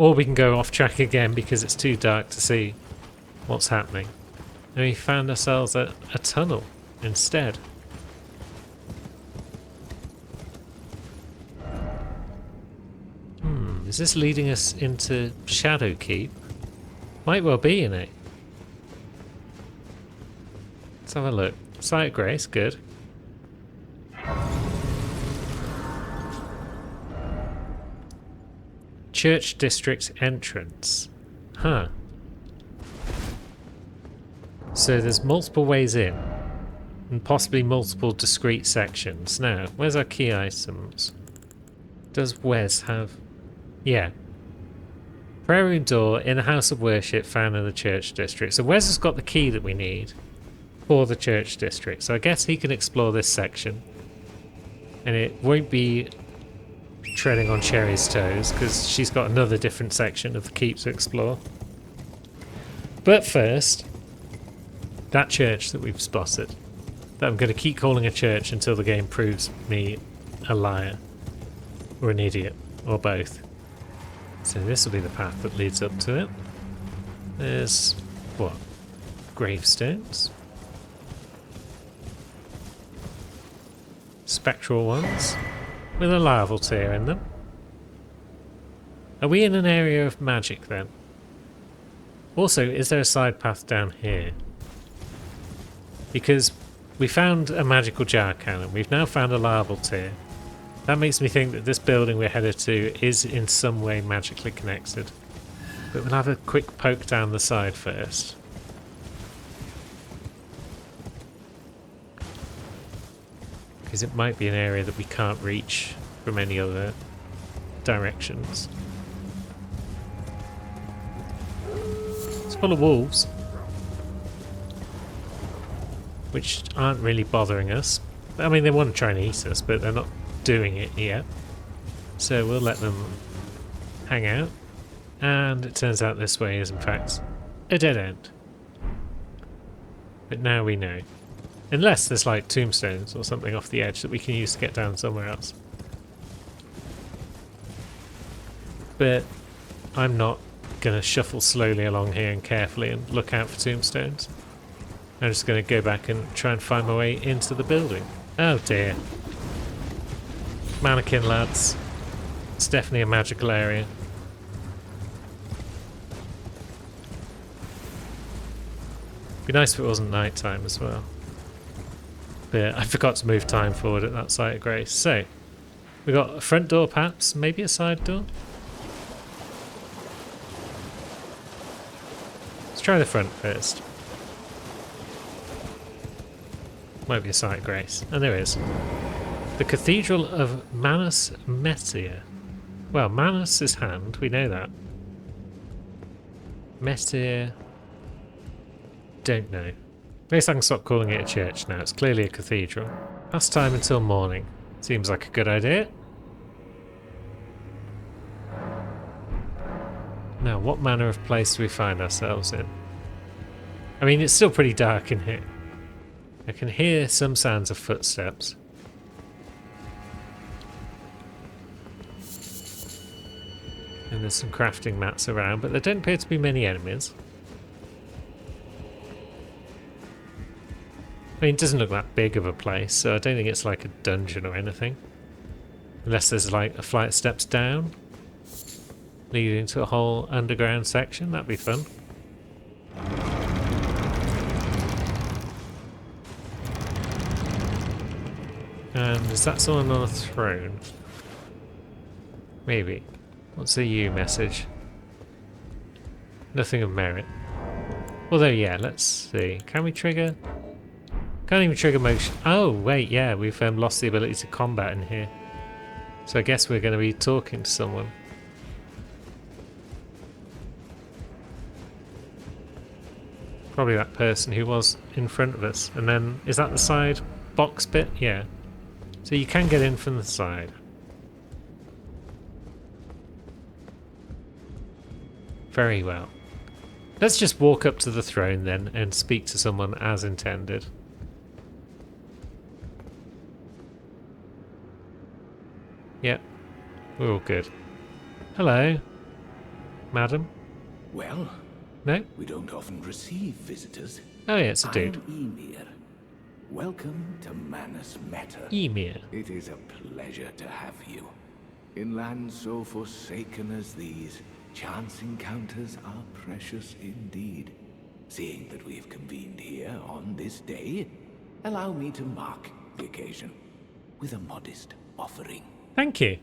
Or we can go off track again because it's too dark to see what's happening. And we found ourselves at a tunnel instead. Is this leading us into Shadowkeep? Might well be in it. Let's have a look. Sight of Grace, good. Church District entrance. Huh. So there's multiple ways in. And possibly multiple discrete sections. Now, where's our key items? Does Wes have... Yeah. Prayer room door in a house of worship found in the church district. So Wes has got the key that we need for the church district. So I guess he can explore this section. And it won't be treading on Sherry's toes because she's got another different section of the keep to explore. But first, that church that we've spotted, that I'm going to keep calling a church until the game proves me a liar or an idiot or both. So this will be the path that leads up to it. There's, what, gravestones? Spectral ones with a larval tear in them. Are we in an area of magic then? Also, is there a side path down here? Because we found a magical jar cannon. We've now found a larval tear. That makes me think that this building we're headed to is in some way magically connected. But we'll have a quick poke down the side first. Because it might be an area that we can't reach from any other directions. It's full of wolves, which aren't really bothering us. I mean, they want to try and eat us, but they're not doing it yet. So we'll let them hang out. And it turns out this way is in fact a dead end. But now we know. Unless there's like tombstones or something off the edge that we can use to get down somewhere else. But I'm not going to shuffle slowly along here and carefully and look out for tombstones. I'm just going to go back and try and find my way into the building. Oh dear. Mannequin lads. It's definitely a magical area. Be nice if it wasn't night time as well. But I forgot to move time forward at that Sight of Grace. So, we got a front door perhaps, maybe a side door? Let's try the front first. Might be a Sight of Grace. And there is. The Cathedral of Manus Metia. Well, Manus is hand, we know that. Metia... Don't know. At least I can stop calling it a church now. It's clearly a cathedral. Last time until morning. Seems like a good idea. Now, what manner of place do we find ourselves in? I mean, it's still pretty dark in here. I can hear some sounds of footsteps. And there's some crafting mats around, but there don't appear to be many enemies. I mean, it doesn't look that big of a place, so I don't think it's like a dungeon or anything. Unless there's like a flight of steps down, leading to a whole underground section. That'd be fun. And is that someone on a throne? Maybe. What's the U message? Nothing of merit. Although, yeah, let's see. Can we trigger? Can't even trigger motion. Oh, wait, yeah, we've lost the ability to combat in here. So I guess we're going to be talking to someone. Probably that person who was in front of us. And then, is that the side box bit? Yeah. So you can get in from the side. Very well. Let's just walk up to the throne then and speak to someone as intended. Yep, we're all good. Hello. madam? Well, No? we don't often receive visitors. Oh yeah, it's a dude. I'm Emir. Welcome to Manus Meta. Emir. It is a pleasure to have you. In lands so forsaken as these, chance encounters are precious indeed. Seeing that we have convened here on this day, allow me to mark the occasion with a modest offering. Thank you.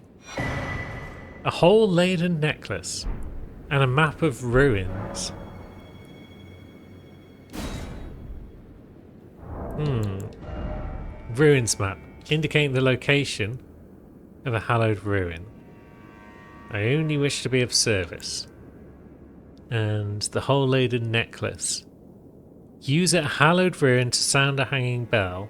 A whole laden necklace and a map of ruins. Ruins map, indicating the location of a hallowed ruin. I only wish to be of service. And the whole laden necklace. Use a hallowed ruin to sound a hanging bell.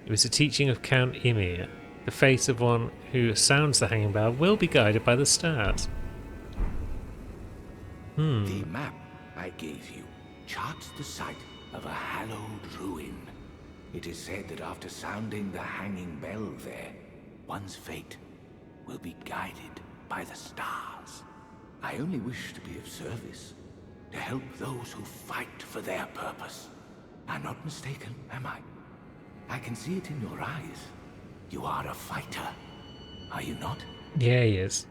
It was a teaching of Count Ymir. The face of one who sounds the hanging bell will be guided by the stars. The map I gave you charts the site of a hallowed ruin. It is said that after sounding the hanging bell there, one's fate will be guided by the stars. I only wish to be of service, to help those who fight for their purpose. I'm not mistaken, am I? I can see it in your eyes. You are a fighter, are you not? Yeah, he is.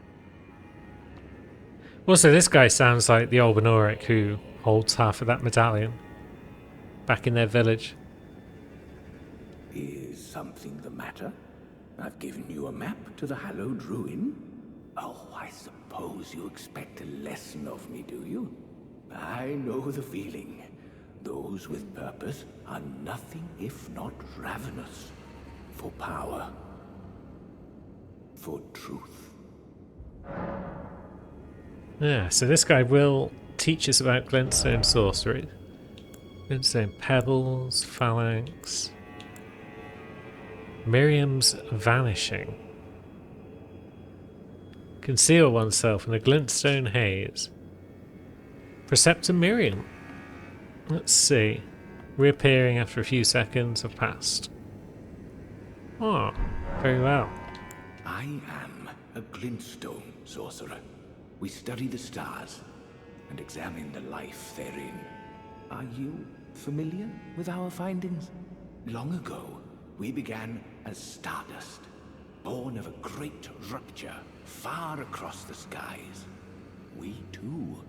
Also, this guy sounds like the Olbenoric who holds half of that medallion back in their village. Is something the matter? I've given you a map to the hallowed ruin. Oh, I suppose you expect a lesson of me, do you? I know the feeling. Those with purpose are nothing if not ravenous. For power. For truth. Yeah, so this guy will teach us about glintstone sorcery. Glintstone pebbles, phalanx. Miriam's vanishing. Conceal oneself in a glintstone haze. Preceptor Miriam. Let's see. Reappearing after a few seconds have passed. Oh, very well. I am a glintstone sorcerer. We study the stars and examine the life therein. Are you familiar with our findings? Long ago, we began as stardust, born of a great rupture far across the skies. We too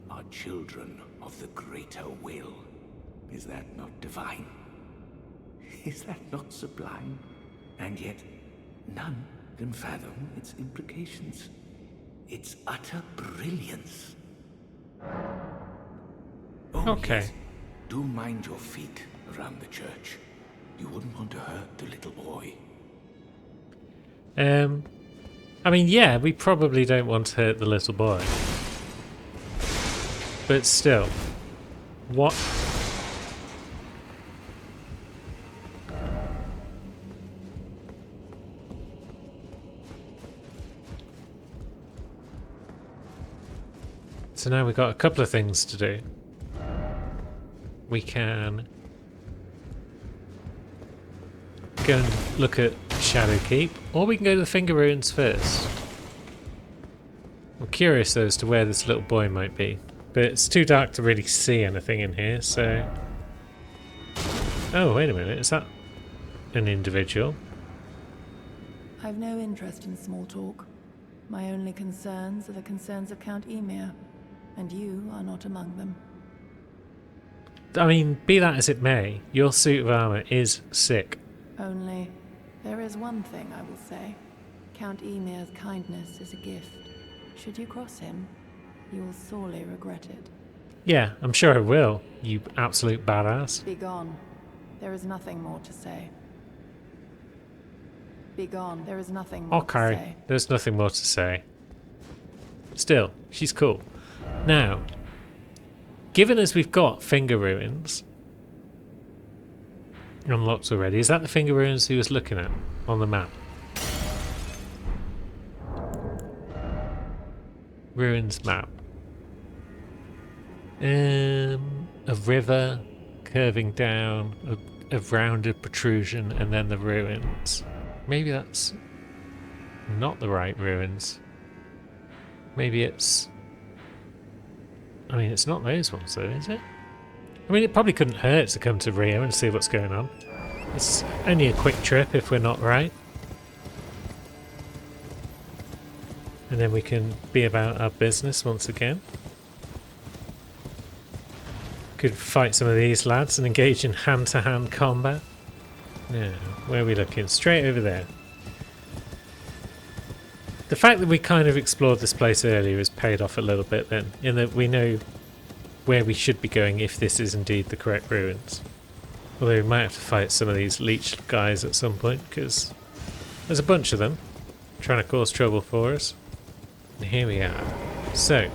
are children of the greater will. Is that not divine? Is that not sublime? And yet, none can fathom its implications. Its utter brilliance. Oh, Okay. yes. Do mind your feet around the church. You wouldn't want to hurt the little boy. I mean, yeah, we probably don't want to hurt the little boy. But still, what? So now we've got a couple of things to do. We can go and look at Shadowkeep, or we can go to the Finger Ruins first. I'm curious though as to where this little boy might be, but it's too dark to really see anything in here, so... Oh, wait a minute, is that an individual? I've no interest in small talk. My only concerns are the concerns of Count Ymir, and you are not among them. I mean, be that as it may, your suit of armour is sick. Only, there is one thing I will say. Count Ymir's kindness is a gift. Should you cross him, you will sorely regret it. Yeah, I'm sure I will, you absolute badass. Be gone. There is nothing more to say. Be gone. There is nothing more to Okay, say. there's nothing more to say. Still, she's cool. Now, given as we've got Finger Ruins unlocked already, is that the Finger Ruins he was looking at on the map? Ruins map. A river curving down, a rounded protrusion, and then the ruins. Maybe that's not the right ruins. Maybe it's I mean, it's not those ones though, is it? I mean, it probably couldn't hurt to come to Rio and see what's going on. It's only a quick trip if we're not right. And then we can be about our business once again. Could fight some of these lads and engage in hand-to-hand combat. Now, where are we looking? Straight over there. The fact that we kind of explored this place earlier has paid off a little bit then, in that we know where we should be going if this is indeed the correct ruins. Although we might have to fight some of these leech guys at some point, because there's a bunch of them trying to cause trouble for us. And here we are. So,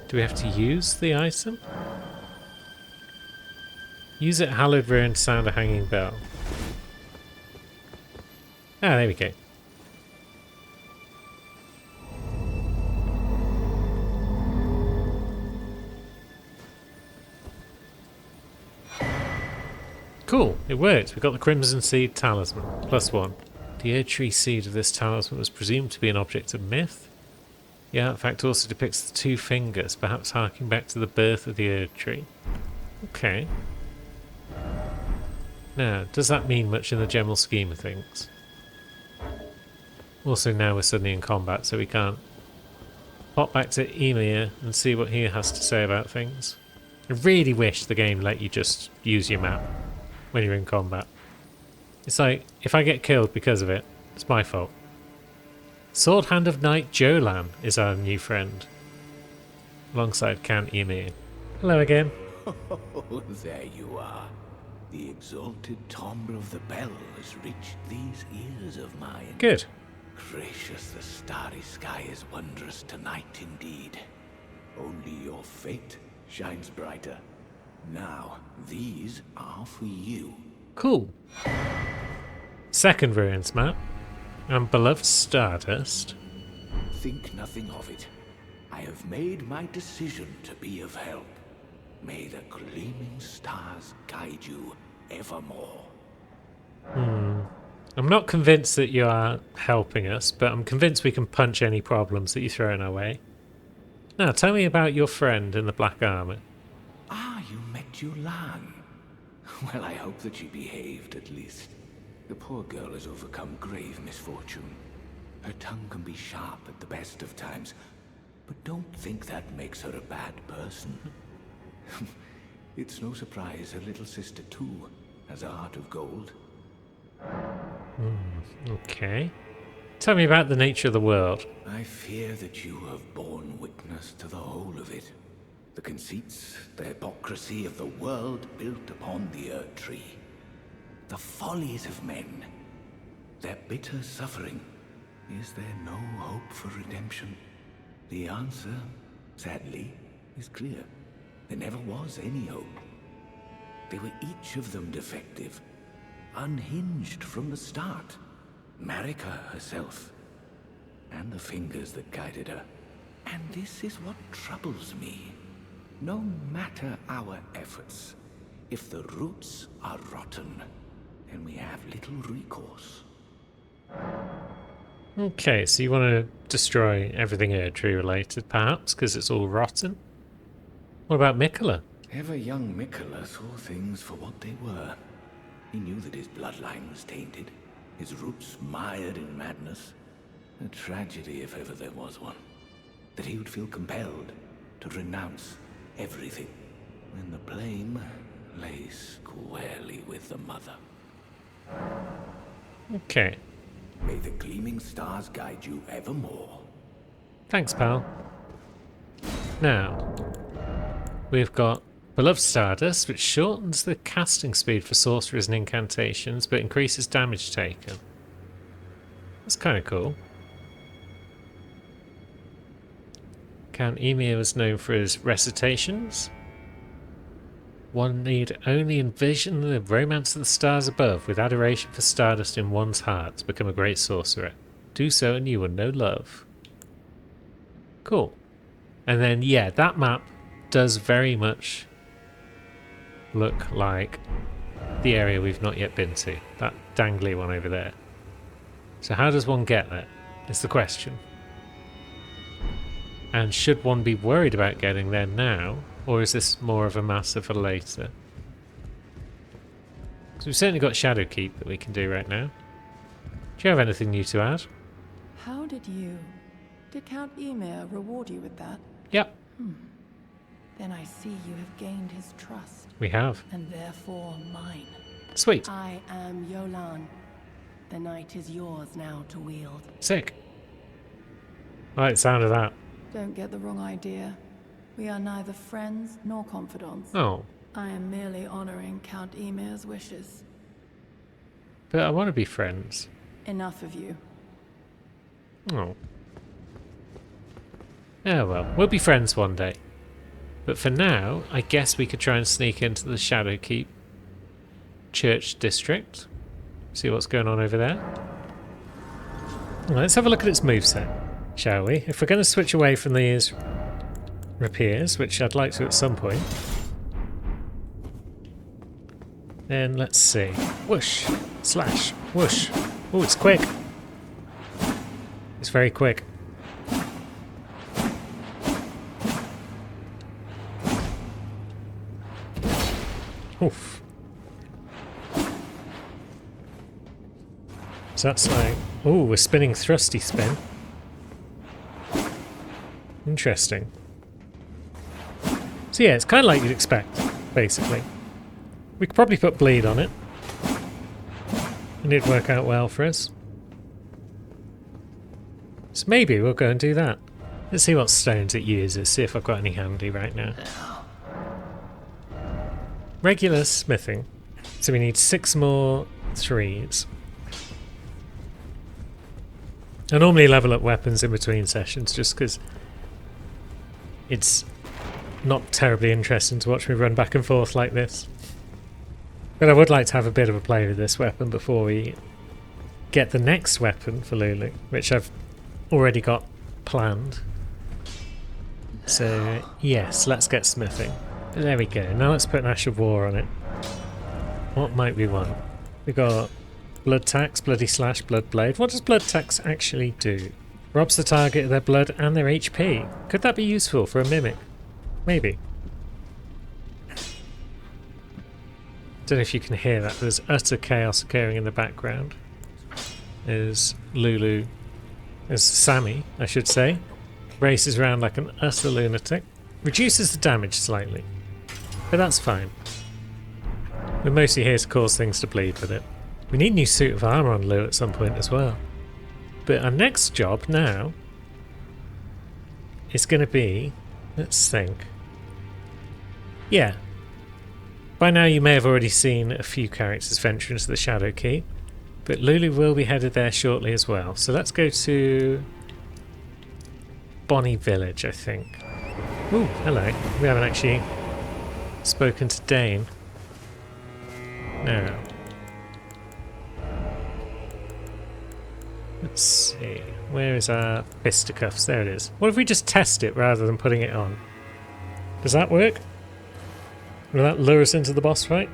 do we have to use the item? Use it, hallowed ruin, sound a hanging bell. Ah, there we go. Cool, it worked. We got the Crimson Seed Talisman, +1. The Erdtree seed of this talisman was presumed to be an object of myth. The artifact also depicts the two fingers, perhaps harking back to the birth of the Erdtree. Okay. Now, does that mean much in the general scheme of things? Also, now we're suddenly in combat, so we can't pop back to Emir and see what he has to say about things. I really wish the game let you just use your map when you're in combat. It's like, if I get killed because of it, it's my fault. Sword Hand of Knight Jolan is our new friend, alongside Count Emir. Hello again. Oh, there you are. The exalted timbre of the bell has reached these ears of mine. Good. Gracious, the starry sky is wondrous tonight indeed. Only your fate shines brighter. Now, these are for you. Cool. Second ruins map. And beloved Stardust. Think nothing of it. I have made my decision to be of help. May the gleaming stars guide you evermore. I'm not convinced that you are helping us, but I'm convinced we can punch any problems that you throw in our way. Now, tell me about your friend in the black armour. Ah, you met Yulan. Well, I hope that she behaved at least. The poor girl has overcome grave misfortune. Her tongue can be sharp at the best of times, but don't think that makes her a bad person. It's no surprise her little sister too has a heart of gold. Okay. Tell me about the nature of the world. I fear that you have borne witness to the whole of it. The conceits, the hypocrisy of the world built upon the Erdtree. The follies of men. Their bitter suffering. Is there no hope for redemption? The answer, sadly, is clear. There never was any hope. They were each of them defective. Unhinged from the start. Marika herself. And the fingers that guided her. And this is what troubles me. No matter our efforts, if the roots are rotten, then we have little recourse. Okay, so you want to destroy everything Erdtree related, perhaps, because it's all rotten? What about Miquella? Ever young Miquella saw things for what they were. He knew that his bloodline was tainted, his roots mired in madness. A tragedy if ever there was one. That he would feel compelled to renounce everything when the blame lay squarely with the mother. Okay. May the gleaming stars guide you evermore. Thanks, pal. Now, we've got Beloved Stardust, which shortens the casting speed for sorcerers and incantations, but increases damage taken. That's kind of cool. Count Emir was known for his recitations. One need only envision the romance of the stars above, with adoration for Stardust in one's heart, to become a great sorcerer. Do so and you will know love. Cool. And then, yeah, that map does very much look like the area we've not yet been to. That dangly one over there. So how does one get there? Is the question. And should one be worried about getting there now, or is this more of a matter for later? Because we've certainly got Shadowkeep that we can do right now. Do you have anything new to add? How did you... Did Count Ymir reward you with that? Yep, Then I see you have gained his trust, we have. and therefore mine. Sweet. I am Yolan. The night is yours now to wield. Sick. I like the sound of that. Don't get the wrong idea. We are neither friends nor confidants. Oh, I am merely honoring Count Ymir's wishes. but I want to be friends. Enough of you. Oh. Oh well, we'll be friends one day. But for now, I guess we could try and sneak into the Shadowkeep Church District. See what's going on over there. Well, let's have a look at its moveset, shall we? If we're going to switch away from these rapiers, which I'd like to at some point, then let's see. Whoosh, slash, whoosh. Oh, it's quick. It's very quick. Oof. So that's like... Oh, we're spinning thrusty spin. Interesting. So yeah, it's kind of like you'd expect, basically. We could probably put bleed on it. And it'd work out well for us. So maybe we'll go and do that. Let's see what stones it uses, see if I've got any handy right now. Regular smithing. So we need 6 more 3s. I normally level up weapons in between sessions just because it's not terribly interesting to watch me run back and forth like this. But I would like to have a bit of a play with this weapon before we get the next weapon for Lulu, which I've already got planned. So yes, let's get smithing. There we go. Now let's put an Ash of War on it. What might we want? We got Blood Tax, Bloody Slash, Blood Blade. What does Blood Tax actually do? Robs the target of their blood and their HP. Could that be useful for a mimic? Maybe. Don't know if you can hear that. There's utter chaos occurring in the background. There's Lulu, as Sammy, I should say, races around like an utter lunatic. Reduces the damage slightly, but that's fine. We're mostly here to cause things to bleed with it. We need a new suit of armour on Lou at some point as well. But our next job now is going to be... Let's think. Yeah. By now you may have already seen a few characters venture into the Shadowkeep, but Lulu will be headed there shortly as well. So let's go to Bonnie Village, I think. Ooh, hello. We haven't actually spoken to Dane. Now, let's see. Where is our fisticuffs? There it is. What if we just test it rather than putting it on? Does that work? Will that lure us into the boss fight?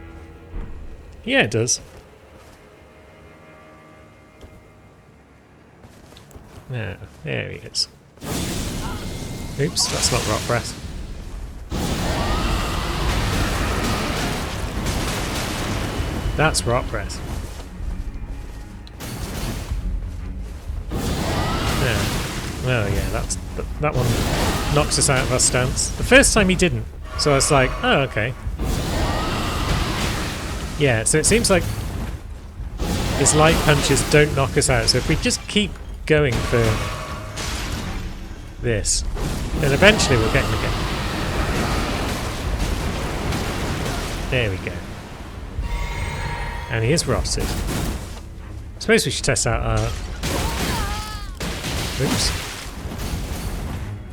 Yeah, it does. Now, there he is. Oops, that's not Rot Breath. That's Rot Breath. Yeah. Well, yeah, that one knocks us out of our stance. The first time he didn't, so I was like, oh, okay. Yeah, so it seems like his light punches don't knock us out, so if we just keep going for this, then eventually we'll get him again. There we go. And he is rotted. I suppose we should test out our... Oops.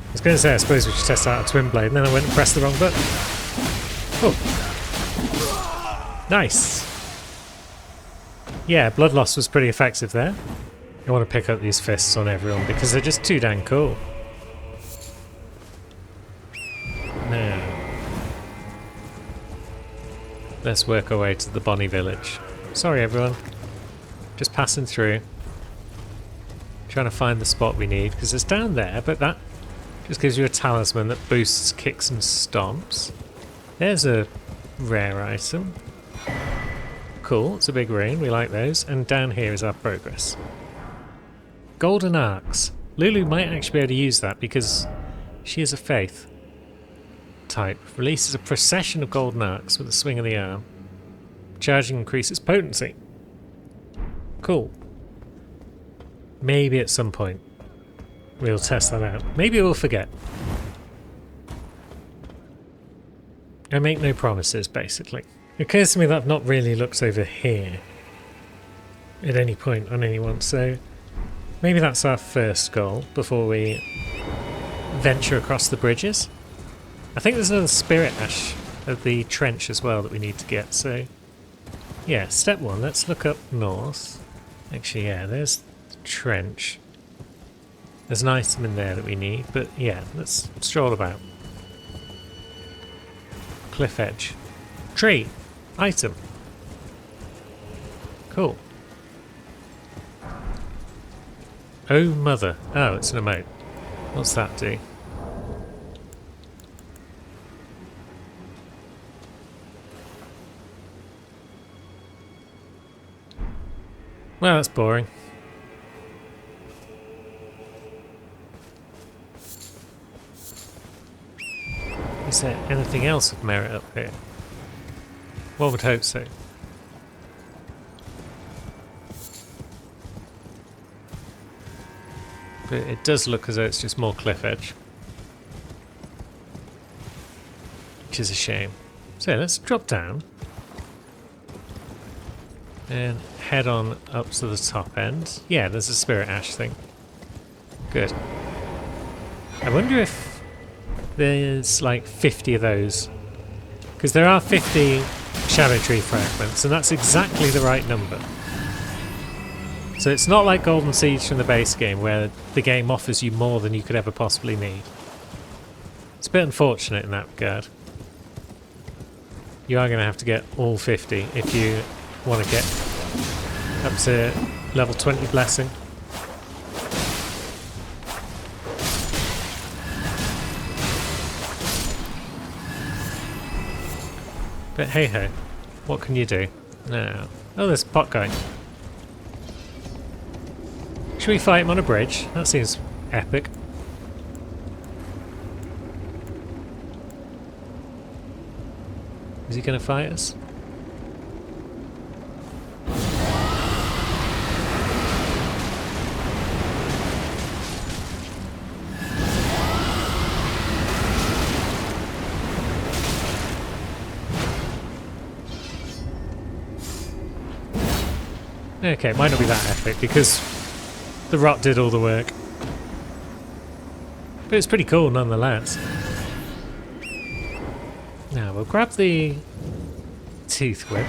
I was going to say I suppose we should test out our Twin Blade, and then I went and pressed the wrong button. Oh. Nice. Yeah, Blood Loss was pretty effective there. I want to pick up these fists on everyone because they're just too dang cool. Now, let's work our way to the Bonnie Village. Sorry everyone, just passing through. Trying to find the spot we need because it's down there, but that Just gives you a talisman that boosts kicks and stomps. There's a rare item. Cool, it's a big rune, we like those. And down here is our progress. Golden Arcs. Lulu might actually be able to use that because she is a faith type. Releases a procession of golden arcs with a swing of the arm. Charging increases potency. Cool. Maybe at some point we'll test that out. Maybe we'll forget. I make no promises, basically. It occurs to me that I've not really looked over here at any point on anyone, so maybe that's our first goal before we venture across the bridges. I think there's another spirit ash of the trench as well that we need to get, so yeah, step one, let's look up north. Actually, yeah, there's the trench. There's an item in there that we need, but yeah, let's stroll about. Cliff edge. Tree. Item. Cool. Oh mother. Oh, it's an emote. What's that do? Well, that's boring. Is there anything else of merit up here? One would hope so. But it does look as though it's just more cliff edge. Which is a shame. So let's drop down. And head on up to the top end. Yeah, there's a spirit ash thing. Good. I wonder if there's like 50 of those. Because there are 50 Shadow Tree fragments, and that's exactly the right number. So it's not like Golden Siege from the base game, where the game offers you more than you could ever possibly need. It's a bit unfortunate in that regard. You are going to have to get all 50 if you want to get up to level 20 Blessing. But hey ho, what can you do? No. Oh, there's a pot guy. Should we fight him on a bridge? That seems epic. Is he going to fight us? Okay, it might not be that epic because the rot did all the work. But it's pretty cool nonetheless. Now we'll grab the Teeth Whip.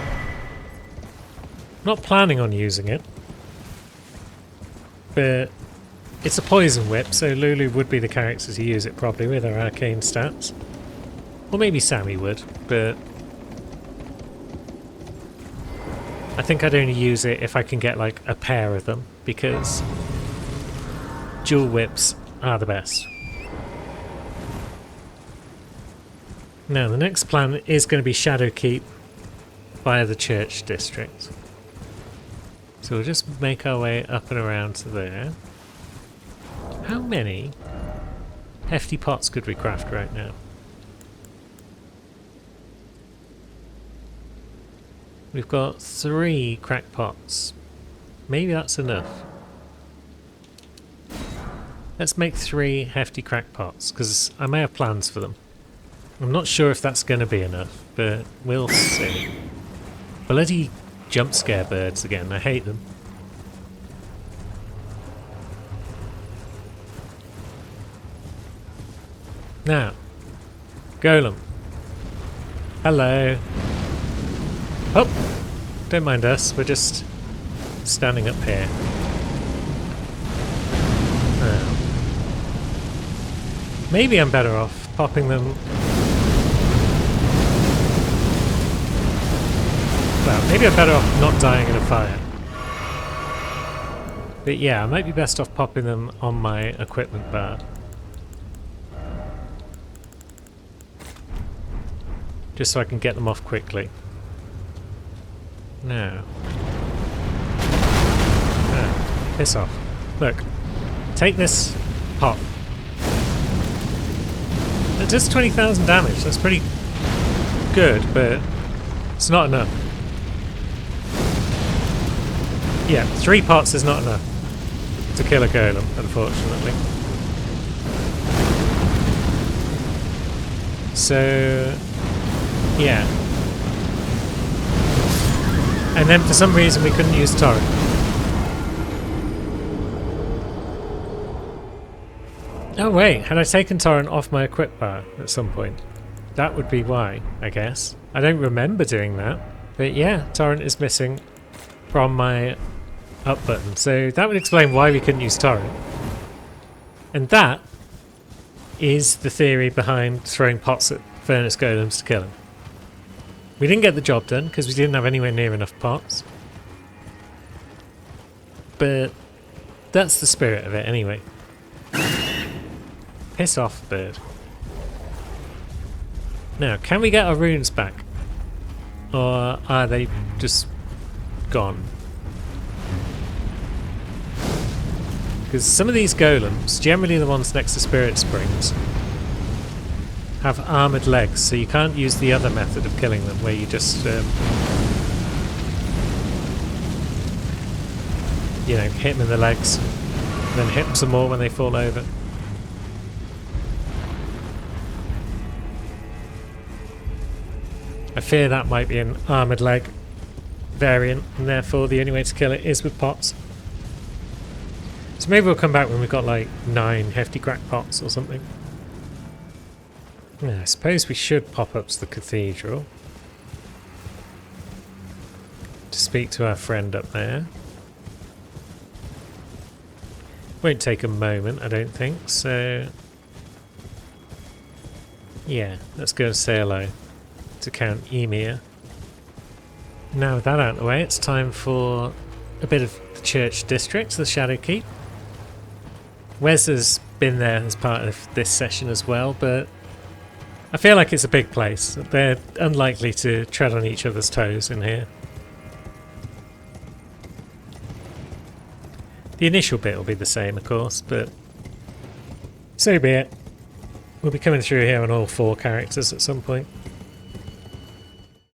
Not planning on using it. But it's a poison whip, so Lulu would be the character to use it probably with her arcane stats. Or maybe Sammy would, but I think I'd only use it if I can get like a pair of them, because dual whips are the best. Now the next plan is going to be Shadowkeep via the church district. So we'll just make our way up and around to there. How many hefty pots could we craft right now? We've got 3 crack pots. Maybe that's enough. Let's make 3 hefty crack pots, because I may have plans for them. I'm not sure if that's going to be enough, but we'll see. Bloody jump scare birds again, I hate them. Now, Golem. Hello. Oh, don't mind us, we're just standing up here. Maybe I'm better off popping them. Well, maybe I'm better off not dying in a fire. But yeah, I might be best off popping them on my equipment bar. just so I can get them off quickly. Now. Ah, piss off. Look. Take this pot. It does 20,000 damage. That's pretty good, but it's not enough. Yeah, 3 pots is not enough to kill a golem, unfortunately. So, yeah. And then for some reason we couldn't use torrent. Oh wait, had I taken torrent off my equip bar at some point? That would be why, I guess. I don't remember doing that. But yeah, torrent is missing from my up button. So that would explain why we couldn't use torrent. And that is the theory behind throwing pots at furnace golems to kill them. We didn't get the job done because we didn't have anywhere near enough pots. But that's the spirit of it anyway. Piss off, bird. Now, can we get our runes back? Or are they just gone? Because some of these golems, generally the ones next to Spirit Springs, have armoured legs, so you can't use the other method of killing them, where you just, you know, hit them in the legs, and then hit them some more when they fall over. I fear that might be an armoured leg variant, and therefore the only way to kill it is with pots. So maybe we'll come back when we've got like 9 hefty crack pots or something. Yeah, I suppose we should pop up to the cathedral to speak to our friend up there. Won't take a moment, I don't think, so yeah, let's go and say hello to Count Ymir. Now with that out of the way, it's time for a bit of the church district, the Shadowkeep. Wes has been there as part of this session as well, but I feel like it's a big place. They're unlikely to tread on each other's toes in here. The initial bit will be the same, of course, but so be it. We'll be coming through here on all 4 characters at some point.